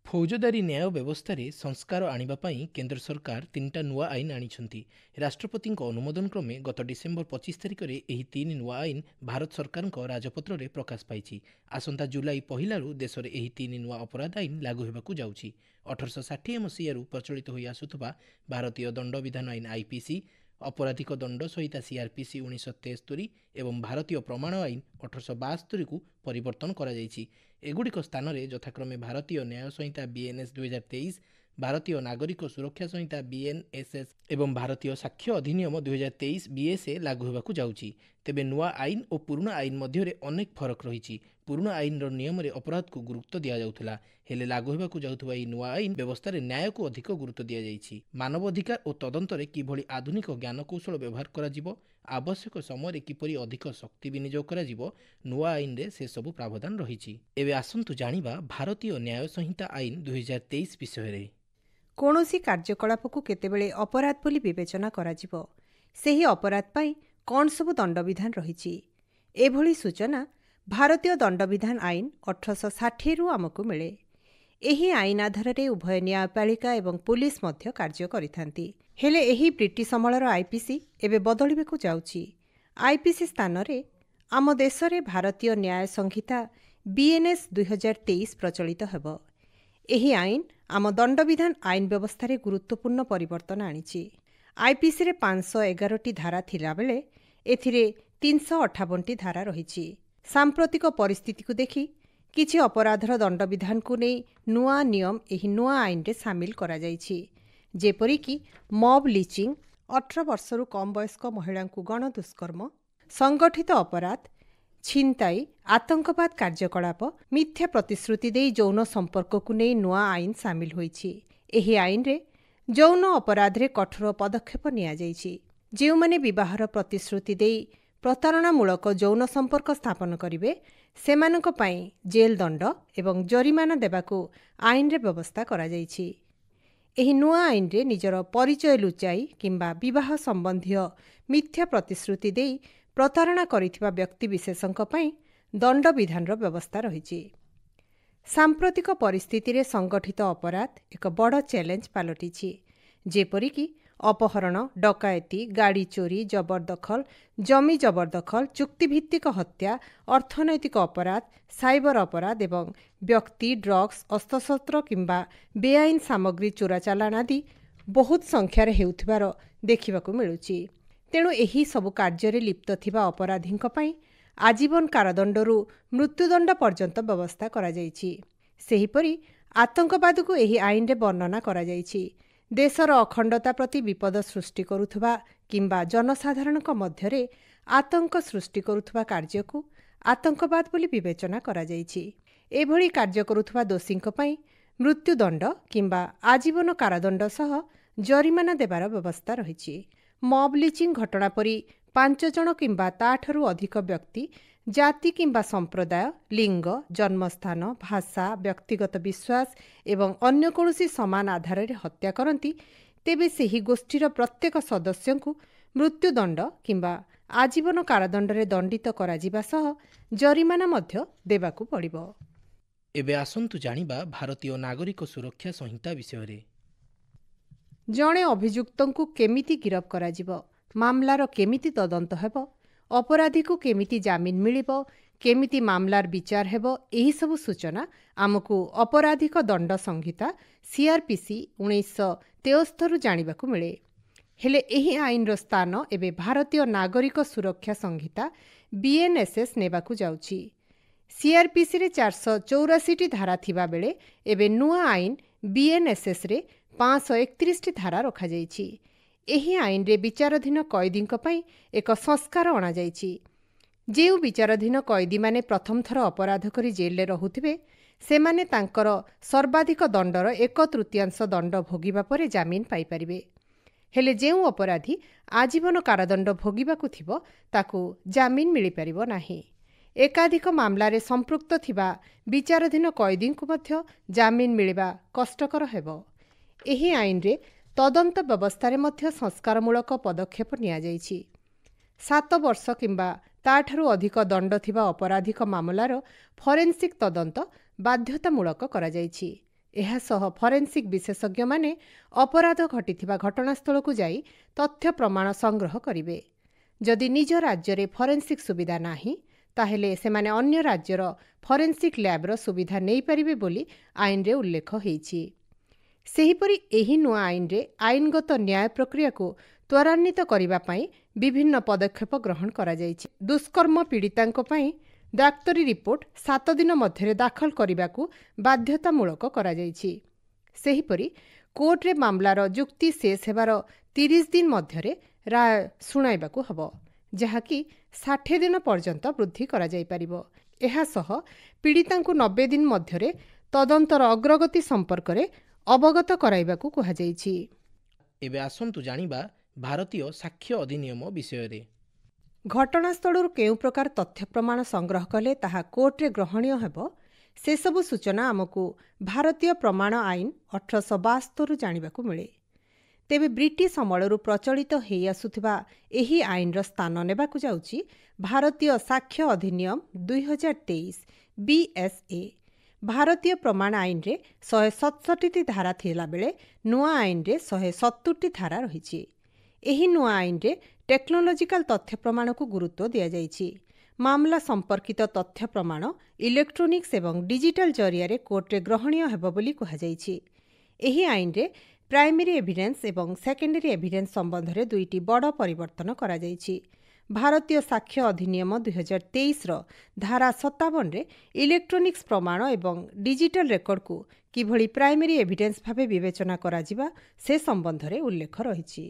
फौजदारी न्याय व्यवस्था रे संस्कार आनिबा पई केंद्र सरकार 3टा नुआ आईन आनिछंती। राष्ट्रपति अनुमोदन क्रमे गत डिसेम्बर 25 तारिख में यह 3 नुआ आईन भारत सरकार राजपत्र रे प्रकाश पाई। आसंता जुलाई पहिलारू देश में यह 3 नुआ अपराध आईन लागू होगाकू जाउछि। 1860 मसीह प्रचलित होई आसुथबा भारतीय दंड विधान आईन आईपीसी, अपराधिक दंड संहिता सीआरपीसी 1973 एवं भारतीय प्रमाण आईन 1872 को परिवर्तन करा जायछि। एगुड़िक स्थान में यथाक्रमे भारतीय न्याय संहिता बीएनएस 2023, भारतीय नागरिक सुरक्षा संहिता बीएनएसएस एवं भारतीय साक्ष्य अधिनियम 2023 बीएसए लागू होगाकू जाउछि। तेबे नुआ आईन और पुराना आईन मध्य अनेक फरक रही। पुराना आईन नियम रे अपराध को गुरुत्व दि जाउथला, हेले लागू होगाकू जाउथबा ई नुआ आईन व्यवस्था रे न्याय को अधिक गुरुत्व दि जाइछि। मानवाधिकार और तदंत रे किभली आधुनिक ज्ञान कौशल व्यवहार करा जिवो, आवश्यक समय किपरि अधिक शक्ति विनियोग करा जिवो, नुआ आईन रे से सबु प्रावधान रहिछि। एबे आसंतु जानिबा भारतीय न्याय संहिता आईन 2023 विषय रे। कोनोसी कार्यकलाप को केतेबेले अपराध बोली विवेचना करा जिवो, सेही अपराध पाई कौन सबु दंडविधान रहिछि, एभली सूचना भारतीय दंडविधान आईन 1860 रु आमको मिले। एही आईन आधार रे उभय न्यायपालिका एवं पुलिस मध्य कार्य करिथांती। हेले एही ब्रिटिश अमलर आईपीसी एबे बदलिबेकू जाउछि। आईपीसी स्थान रे आम देश रे भारतीय न्याय संहिता बीएनएस 2023 प्रचलित हेबो। एही आईन आम दंडविधान आईन व्यवस्था रे गुरुत्वपूर्ण परिवर्तन आनिछि। आईपीसी रे 511 टी धारा थिला बेले एथिरे 358 टी धारा रहिछि। सांप्रतिक परिस्थिति को देखि किछि अपराधर दंडविधान को नहीं नुआ नियम एही नुआ आईन रे सामिल करा जाइछि। जेपरिकी मॉब लिचिंग, 18 वर्षरु कम वयस्क महिला को गण दुष्कर्म, संगठित अपराध, छिनताई, आतंकवाद कार्यकलाप, मिथ्या प्रतिश्रुति देई यौन संपर्क को नहीं नुआ आईन सामिल होइछि। एही आईन रे यौन अपराध रे कठोर पदक्षेप निया जाइछि। जेउ माने विवाहर प्रतिश्रुति देई प्रतारणामूलक यौन संपर्क स्थापन करिवे, सेमानक पई जेल दंड एवं जरिमाना देबाकू आईन रे व्यवस्था करा जाइछि। एही नुआ आईन रे निजर परिचय लुचाई किंबा विवाह संबंधी मिथ्या प्रतिश्रुति देई प्रतारणा करिथिबा व्यक्ति विशेषंक पई दंड विधानर व्यवस्था रहिछि। सांप्रतिक परिस्थिति रे संगठित अपराध एक बड़ चैलेंज पालटिछि। जेपरिकी अपहरण, डकायती, गाड़ी चोरी, जबरदखल, जमी जबरदखल, चुक्तिभित्तिक हत्या, अर्थनैतिक अपराध, साइबर अपराध एवं व्यक्ति, ड्रग्स, अस्त्रशस्त्र किंबा बेआईन सामग्री चोराचालान आदि बहुत संख्यार हेउथिबार देखिबाकू मिलुछि। तेणु एही सबु कार्य लिप्त थिबा अपराधींक पई आजीवन कारादंडरू मृत्युदंड पर्यंत व्यवस्था करा जाइछि। सेहीपरि आतंकवाद को एही आईन रे वर्णना करा जाइछि। देशर अखंडता प्रति विपद सृष्टि करुथुबा किंबा जनसाधारणक मध्यरे आतंक सृष्टि करुथुबा कार्य को आतंकवाद बोली विवेचना करा जाइछि। एभली कार्य करुथुबा दोषींक पई मृत्युदंड किंबा आजीवन कारादंड सह जरिमाना देबार व्यवस्था रहिछि। मॉब लिचिंग घटना परी 5 जन किंबा ताठरू अधिक व्यक्ति जाति किंबा संप्रदाय, लिंग, जन्मस्थान, भाषा, व्यक्तिगत विश्वास एवं अन्य कौनसी समान आधार रे हत्या करती, तेबे सेही गोष्ठीर प्रत्येक सदस्य को मृत्युदंड किंबा आजीवन कारादंड रे दंडित करा जिबा सह जरिमाना मध्य देबाकू पड़िबो। एबे आसंतु जानिबा भारतीय नागरिक सुरक्षा संहिता विषय रे। जणे अभियुक्तंकु केमिति गिरफ करा जिवो, मामलार केमिति तदंत हेबो, अपराधी को केमिति जामिन मिलिबो, केमिति मामलार विचार हेबो, एही सबु सूचना आमको अपराधिक दंड संहिता सीआरपीसी 1973 जानिबाकू मिले। हेले एही आईनर स्थान एबे भारतीय नागरिक सुरक्षा संहिता बीएनएसएस नेबाकू जाउछि। सीआरपीसी रे 484 टी धारा थिबा बेले एबे नुआ आईन बीएनएसएस रे 531 टी धारा रखा जाइछि। एही आईन रे विचाराधीन कैदींक पई एक संस्कार अणा जाइछि। जेउ विचाराधीन कैदी माने प्रथम थर अपराध करी जेल रहुथिबे, सेमाने तांकर सर्वाधिक दंडर 1/3 दंड भोगिबा परे जामिन पाई परिबे। हेले जेउ अपराधी आजीवन कारादंड भोगिबाकू थिबो, ताकू जामिन मिली परिबो नाही। एकाधिक मामला रे संपृक्त थिबा विचाराधीन कैदींकु मध्य जामिन मिलिबा कष्टकर हेबो। एही आईन रे तदंत व्यवस्था रे मध्य संस्कारमूलक पदक्षेप निया जाइछि। 7 वर्ष किंबा ताठारु अधिक दंड थिबा अपराधिक मामलार फरेन्सिक तदंत बाध्यतामूलक करा जाइछि। ଏହାସହ ଫରେନ୍ସିକ୍ ବିଶେଷଜ୍ଞମାନେ ଅପରାଧ ଘଟିଥିବା ଘଟଣାସ୍ଥଳକୁ ଯାଇ ତଥ୍ୟ ପ୍ରମାଣ ସଂଗ୍ରହ କରିବେ। ଯଦି ନିଜ ରାଜ୍ୟରେ ଫରେନ୍ସିକ୍ ସୁବିଧା ନାହିଁ ତାହେଲେ ସେମାନେ ଅନ୍ୟ ରାଜ୍ୟର ଫରେନ୍ସିକ୍ ଲ୍ୟାବ୍ର ସୁବିଧା ନେଇପାରିବେ ବୋଲି ଆଇନରେ ଉଲ୍ଲେଖ ହୋଇଛି। ସେହିପରି ଏହି ନୂଆ ଆଇନରେ ଆଇନଗତ ନ୍ୟାୟ ପ୍ରକ୍ରିୟାକୁ ତ୍ୱରାନ୍ୱିତ କରିବା ପାଇଁ ବିଭିନ୍ନ ପଦକ୍ଷେପ ଗ୍ରହଣ କରାଯାଇଛି। ଦୁଷ୍କର୍ମ ପୀଡ଼ିତାଙ୍କ ପାଇଁ ଡାକ୍ତରୀ ରିପୋର୍ଟ 7 ଦିନ ମଧ୍ୟରେ ଦାଖଲ କରିବାକୁ ବାଧ୍ୟତାମୂଳକ କରାଯାଇଛି। ସେହିପରି କୋର୍ଟରେ ମାମଲାର ଯୁକ୍ତି ଶେଷ ହେବାର 30 ଦିନ ମଧ୍ୟରେ ରାୟ ଶୁଣାଇବାକୁ ହେବ, ଯାହାକି 60 ଦିନ ପର୍ଯ୍ୟନ୍ତ ବୃଦ୍ଧି କରାଯାଇପାରିବ। ଏହାସହ ପୀଡ଼ିତାଙ୍କୁ 90 ଦିନ ମଧ୍ୟରେ ତଦନ୍ତର ଅଗ୍ରଗତି ସମ୍ପର୍କରେ ଅବଗତ କରାଇବାକୁ କୁହାଯାଇଛି। ଏବେ ଆସନ୍ତୁ ଜାଣିବା ଭାରତୀୟ ସାକ୍ଷ୍ୟ ଅଧିନିୟମ ବିଷୟରେ। ଘଟଣାସ୍ଥଳରୁ କେଉଁ ପ୍ରକାର ତଥ୍ୟ ପ୍ରମାଣ ସଂଗ୍ରହ କଲେ ତାହା କୋର୍ଟରେ ଗ୍ରହଣୀୟ ହେବ, ସେସବୁ ସୂଚନା ଆମକୁ ଭାରତୀୟ ପ୍ରମାଣ ଆଇନ 1872ରୁ ଜାଣିବାକୁ ମିଳେ। ତେବେ ବ୍ରିଟିଶ ଅମଳରୁ ପ୍ରଚଳିତ ହୋଇ ଆସୁଥିବା ଏହି ଆଇନର ସ୍ଥାନ ନେବାକୁ ଯାଉଛି ଭାରତୀୟ ସାକ୍ଷ୍ୟ ଅଧିନିୟମ 2023 BSA। ଭାରତୀୟ ପ୍ରମାଣ ଆଇନରେ 167ଟି ଧାରା ଥିଲାବେଳେ ନୂଆ ଆଇନରେ 170ଟି ଧାରା ରହିଛି। ଏହି ନୂଆ ଆଇନରେ ଟେକ୍ନୋଲୋଜିକାଲ ତଥ୍ୟ ପ୍ରମାଣକୁ ଗୁରୁତ୍ୱ ଦିଆଯାଇଛି। ମାମଲା ସମ୍ପର୍କିତ ତଥ୍ୟ ପ୍ରମାଣ ଇଲେକ୍ଟ୍ରୋନିକ୍ସ ଏବଂ ଡିଜିଟାଲ ଜରିଆରେ କୋର୍ଟରେ ଗ୍ରହଣୀୟ ହେବ ବୋଲି କୁହାଯାଇଛି। ଏହି ଆଇନରେ ପ୍ରାଇମେରୀ ଏଭିଡେନ୍ସ ଏବଂ ସେକେଣ୍ଡାରୀ ଏଭିଡେନ୍ସ ସମ୍ବନ୍ଧରେ 2ଟି ବଡ଼ ପରିବର୍ତ୍ତନ କରାଯାଇଛି। ଭାରତୀୟ ସାକ୍ଷ୍ୟ ଅଧିନିୟମ 2023ର ଧାରା 57ରେ ଇଲେକ୍ଟ୍ରୋନିକ୍ସ ପ୍ରମାଣ ଏବଂ ଡିଜିଟାଲ ରେକର୍ଡକୁ କିଭଳି ପ୍ରାଇମେରୀ ଏଭିଡେନ୍ସ ଭାବେ ବିବେଚନା କରାଯିବା ସେ ସମ୍ବନ୍ଧରେ ଉଲ୍ଲେଖ ରହିଛି।